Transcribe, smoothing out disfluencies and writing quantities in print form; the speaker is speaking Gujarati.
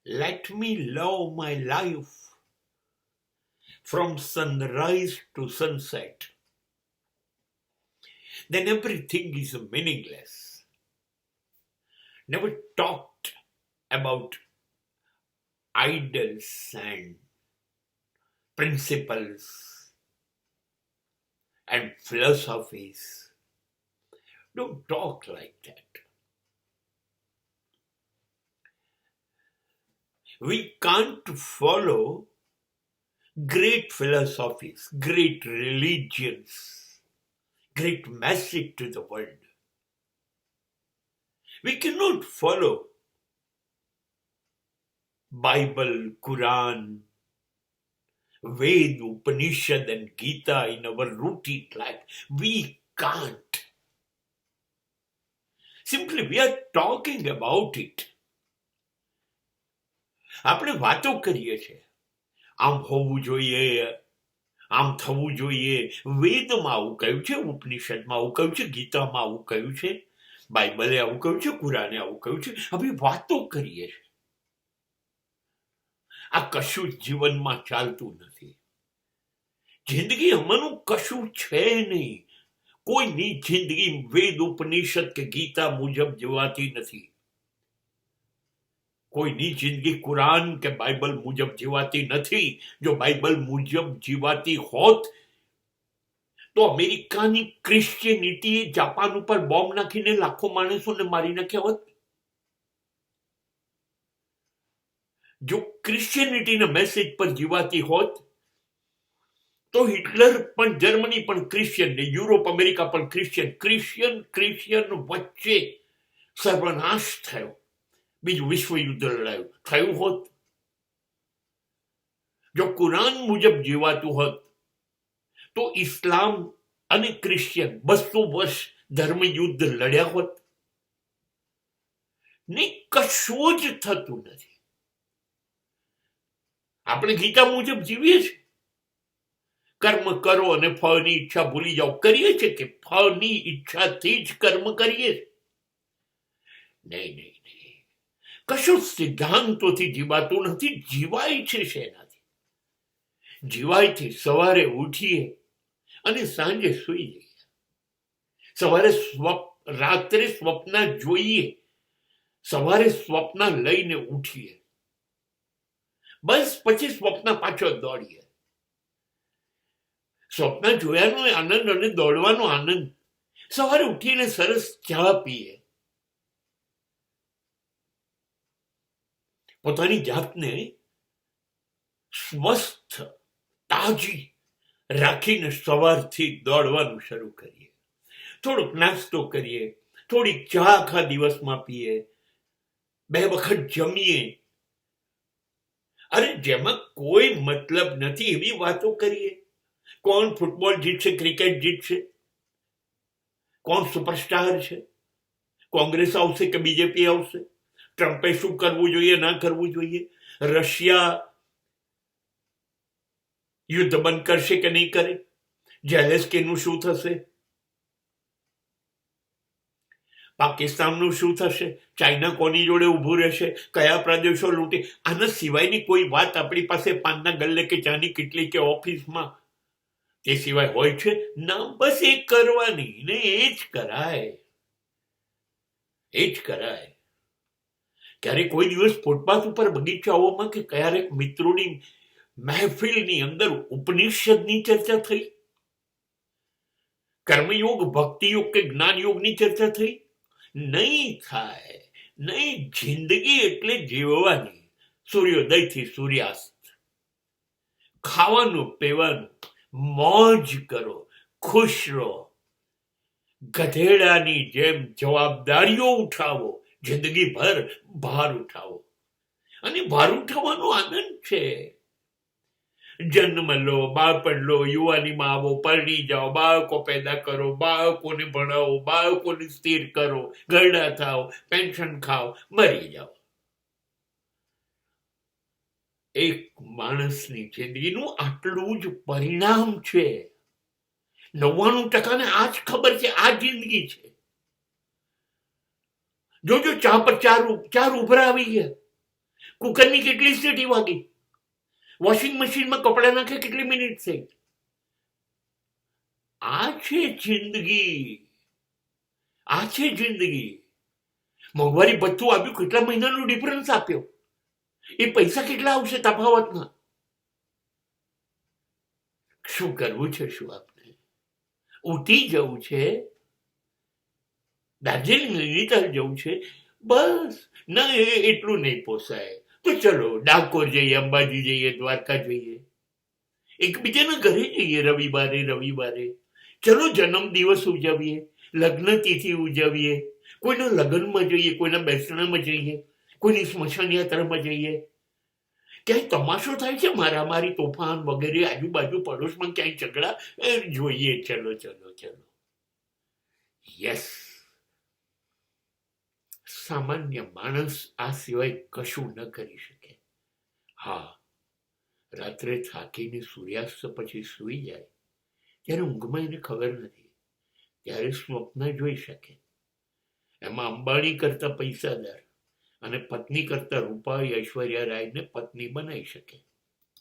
Let me love my life from sunrise to sunset. Then everything is meaningless. Never talked about idols and principles and philosophies. Don't talk like that. We can't follow great philosophies, great religions, great message to the world. We cannot follow Bible, Quran, Ved, Upanishad and Gita in our routine life. We can't. Simply we are talking about it. આપણે વાતો કરીએ છીએ, આમ હોવું જોઈએ, આમ થવું જોઈએ. વેદમાં આવું કહ્યું છે, ઉપનિષદમાં આવું કહ્યું છે, ગીતામાં આવું કહ્યું છે, બાઇબલે આવું કહ્યું છે, કુરાને આવું કહ્યું છે. હવે વાતો કરીએ છીએ. આ કશું જ જીવનમાં ચાલતું નથી. જિંદગી આમાંનું કશું છે નહીં. કોઈની જિંદગી વેદ ઉપનિષદ કે ગીતા મુજબ જીવાતી નથી. કોઈની જિંદગી કુરાન કે બાઇબલ મુજબ જીવાતી નથી. જો બાઇબલ મુજબ જીવાતી હોત તો અમેરિકાની ક્રિશ્ચિયનિટીએ જાપાન ઉપર બોમ્બ નાખીને લાખો માણસોને મારી નાખ્યા હોત. જો ક્રિશ્ચિયનિટીના મેસેજ પર જીવાતી હોત તો હિટલર પણ, જર્મની પણ ક્રિશ્ચિયન ને યુરોપ અમેરિકા પણ ક્રિશ્ચિયન વચ્ચે સર્વનાશ થયો. બીજું વિશ્વયુદ્ધ લડાયું થયું હોત. જો કુરાન મુજબ જીવાતું હોત તો ઇસ્લામ અને ક્રિશ્ચિયન 200 વર્ષ ધર્મયુદ્ધ લડ્યા હોત ને. કશું જ થતું નથી. આપણે ગીતા મુજબ જીવીએ છીએ. કર્મ કરો અને ફળની ઈચ્છા ભૂલી જાઓ. કરીએ છીએ કે ફળની ઈચ્છાથી જ કર્મ કરીએ છીએ? નહીં. કશું સિદ્ધાંતોથી જીવાતું નથી. જીવાય છે શેનાથી? જીવાય છે સવારે ઉઠીએ અને સાંજે સુઈ જઈએ. સવારે રાત્રે સ્વપ્ન જોઈએ, સવારે સ્વપ્ન લઈને ઉઠીએ, બસ પછી સ્વપ્ન પાછો દોડીએ. સ્વપ્ન જોયાનો આનંદ અને દોડવાનો આનંદ. સવારે ઉઠીને સરસ ચા પીએ, પોતાની જાતને સ્વસ્થ તાજી રાખીને સવારથી દોડવાનું શરૂ કરીએ. થોડોક નાસ્તો કરીએ, થોડીક ચા આખા દિવસમાં પીએ, 2 વખત જમીએ. અરે જેમાં કોઈ મતલબ નથી એવી વાતો કરીએ. કોણ ફૂટબોલ જીતશે, ક્રિકેટ જીતશે, કોણ સુપરસ્ટાર છે, કોંગ્રેસ આવશે કે બીજેપી આવશે, ટ્રમ્પે શું કરવું જોઈએ ના કરવું જોઈએ, રશિયા યુદ્ધ બંધ કરશે કે નહીં કરે, ઝેલેન્સ્કીનું શું થશે, પાકિસ્તાનનું શું થશે, ચાઇના કોની જોડે ઊભું રહેશે, કયા પ્રદેશો લૂંટે. આના સિવાયની કોઈ વાત આપણી પાસે પાનના ગલ્લે કે ચાની કેટલી કે ઓફિસમાં તે સિવાય હોય છે ના? બસ એ કરવાની ને એ જ કરાય. ક્યારેક કોઈ દિવસ ફૂટપાથ ઉપર બગીચાઓમાં કે ક્યારેક મિત્રોની મહેફિલની અંદર ઉપનિષદની ચર્ચા થઈ? કર્મયોગ, ભક્તિયોગ કે જ્ઞાનયોગની ચર્ચા થઈ? નહીં થાય. નહીં. જિંદગી એટલે જીવવાની. સૂર્યોદયથી સૂર્યાસ્ત. ખાવાનું, પીવાનું, મોજ કરો, ખુશ રહો. ગધેડાની જેમ જવાબદારીઓ ઉઠાવો. જિંદગી ભર ભાર ઉઠાવો. અને ભાર ઉઠાવવાનો આનંદ છે. જન્મ લો, બાળપણ લો, યુવાનીમાં આવો, પરણી જાઓ, બાળકો પેદા કરો, બાળકોને ભણાવો, બાળકોને સ્થિર કરો, ઘરડા થાઓ, પેન્શન ખાઓ, મરી જાઓ. એક માણસની જિંદગીનું આટલું જ પરિણામ છે. 99% આ જ ખબર છે આ જિંદગી છે. જોજો ચા પર ચાર ઉભરા આવી ગયા. કુકરની કેટલી સીટી વાગી, વોશિંગ મશીનમાં કપડા નાખે કેટલી મિનિટ થઈ. આ છે જિંદગી, આ છે જિંદગી. મોંઘવારી બધું આવ્યું, કેટલા મહિનાનું ડિફરન્સ આપ્યો, એ પૈસા કેટલા આવશે તફાવતના. શું કરવું છે, શું આપણે ઉઠી જવું છે, દાર્જિલિંગ નૈનીતાલ જવું છે, બસ. ના એટલું નહીં પોસાય તો ચલો ડાકોર જઈએ, અંબાજી જઈએ, દ્વારકા જઈએ, એકબીજાના ઘરે જઈએ રવિવારે. ચલો જન્મ દિવસ ઉજવીએ, લગ્ન તિથિ ઉજવીએ, કોઈના લગ્નમાં જઈએ, કોઈના બેસણામાં જઈએ, કોઈની સ્મશાન યાત્રામાં જઈએ. ક્યાંય તમાશો થાય છે, મારામારી, તોફાન વગેરે, આજુબાજુ પડોશમાં ક્યાંય ઝઘડા જોઈએ. ચલો. યસ, સામાન્ય માણસ આ સિવાય કશું ન કરી શકે. હા, રાત્રે થાકીને સૂર્યાસ્ત પછી સૂઈ જાય ત્યારે ઊંઘમાં એને ખબર નથી, ત્યારે સ્વપ્ન જોઈ શકે. એમાં અંબાણી કરતા પૈસાદાર અને પત્ની કરતા રૂપાળી ઐશ્વર્યા રાયને પત્ની બનાવી શકે.